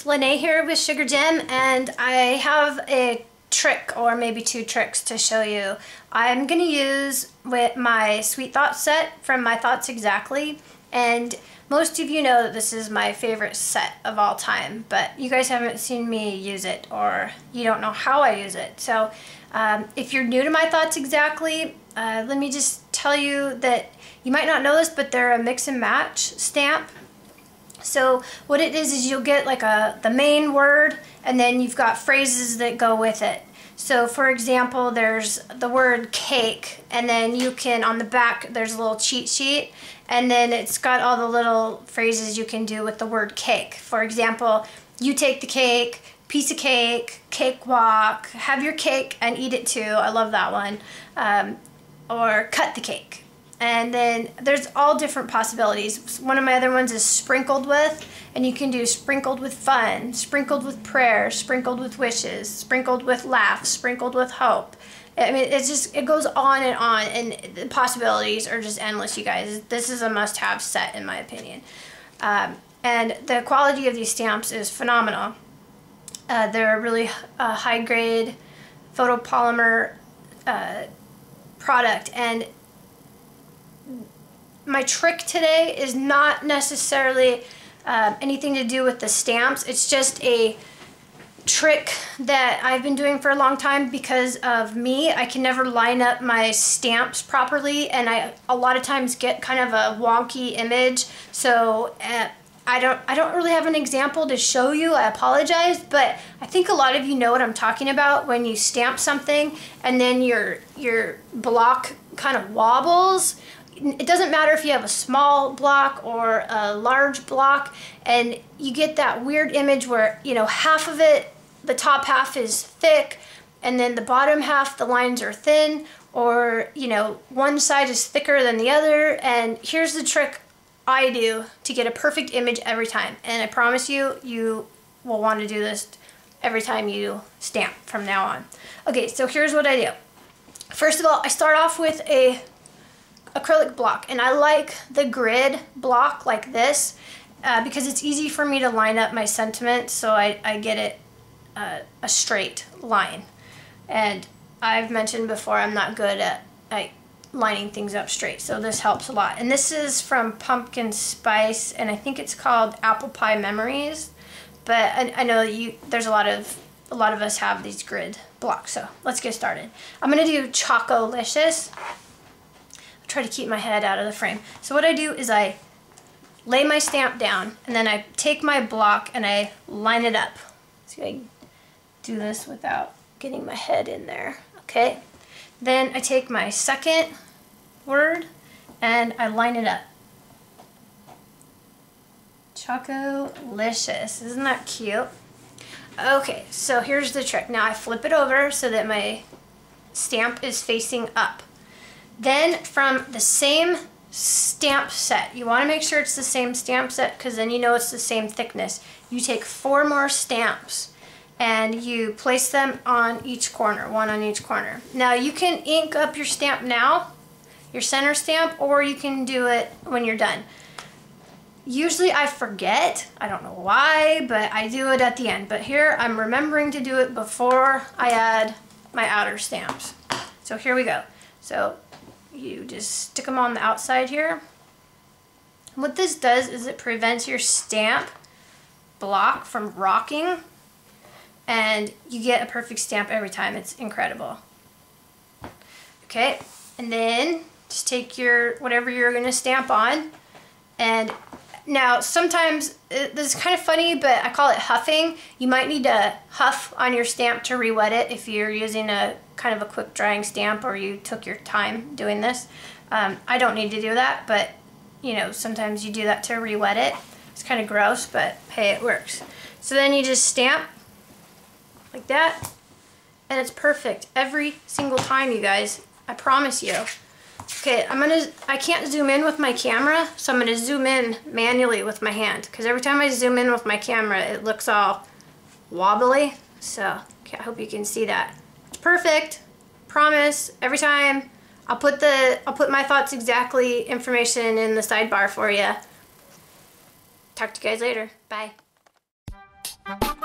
Lene here with Sugar Gem, and I have a trick or maybe two tricks to show you. I'm going to use with my Sweet Thoughts set from My Thoughts Exactly, and most of you know that this is my favorite set of all time, but you guys haven't seen me use it, or you don't know how I use it. So if you're new to My Thoughts Exactly, let me just tell you that you might not know this, but they're a mix and match stamp. So what it is you'll get like the main word, and then you've got phrases that go with it. So for example, there's the word cake, and then you can, on the back, there's a little cheat sheet, and then it's got all the little phrases you can do with the word cake. For example, you take the cake, piece of cake, cake walk, have your cake and eat it too. I love that one. Or cut the cake. And then there's all different possibilities. One of my other ones is sprinkled with, and you can do sprinkled with fun, sprinkled with prayer, sprinkled with wishes, sprinkled with laughs, sprinkled with hope. I mean, it goes on, and the possibilities are just endless, you guys. This is a must-have set, in my opinion. And the quality of these stamps is phenomenal. They're a really high-grade photopolymer product, and my trick today is not necessarily anything to do with the stamps. It's just a trick that I've been doing for a long time because of me. I can never line up my stamps properly, and I a lot of times get kind of a wonky image. So I don't really have an example to show you. I apologize, but I think a lot of you know what I'm talking about when you stamp something and then your block kind of wobbles. It doesn't matter if you have a small block or a large block, and you get that weird image where, you know, half of it, the top half is thick, and then the bottom half, the lines are thin, or, you know, one side is thicker than the other. And here's the trick I do to get a perfect image every time, and I promise you, you will want to do this every time you stamp from now on. Okay, so here's what I do. First of all, I start off with a acrylic block, and I like the grid block like this because it's easy for me to line up my sentiment, so I get it a straight line. And I've mentioned before, I'm not good at lining things up straight, so this helps a lot. And this is from Pumpkin Spice, and I think it's called Apple Pie Memories, but I know there's a lot of us have these grid blocks. So let's get started. I'm gonna do Chocolicious. Try to keep my head out of the frame. So what I do is I lay my stamp down, and then I take my block and I line it up. See if I can do this without getting my head in there. Okay. Then I take my second word and I line it up. Chocolicious. Isn't that cute? Okay, so here's the trick. Now I flip it over so that my stamp is facing up. Then from the same stamp set, you want to make sure it's the same stamp set because then you know it's the same thickness. You take 4 more stamps and you place them on each corner, one on each corner. Now you can ink up your stamp now, your center stamp, or you can do it when you're done. Usually I forget, I don't know why, but I do it at the end. But here I'm remembering to do it before I add my outer stamps. So here we go. So you just stick them on the outside here. What this does is it prevents your stamp block from rocking, and you get a perfect stamp every time. It's incredible. Okay, and then just take your whatever you're going to stamp on. And now sometimes this is kind of funny, but I call it huffing. You might need to huff on your stamp to re-wet it if you're using a kind of a quick drying stamp or you took your time doing this. I don't need to do that, but you know, sometimes you do that to re-wet it. It's kind of gross, but hey, it works. So then you just stamp like that, and it's perfect every single time, you guys. I promise you. Okay, I can't zoom in with my camera, so I'm gonna zoom in manually with my hand, because every time I zoom in with my camera, it looks all wobbly. So, okay, I hope you can see that. It's perfect, promise, every time. I'll put My Thoughts Exactly information in the sidebar for you. Talk to you guys later. Bye. Bye.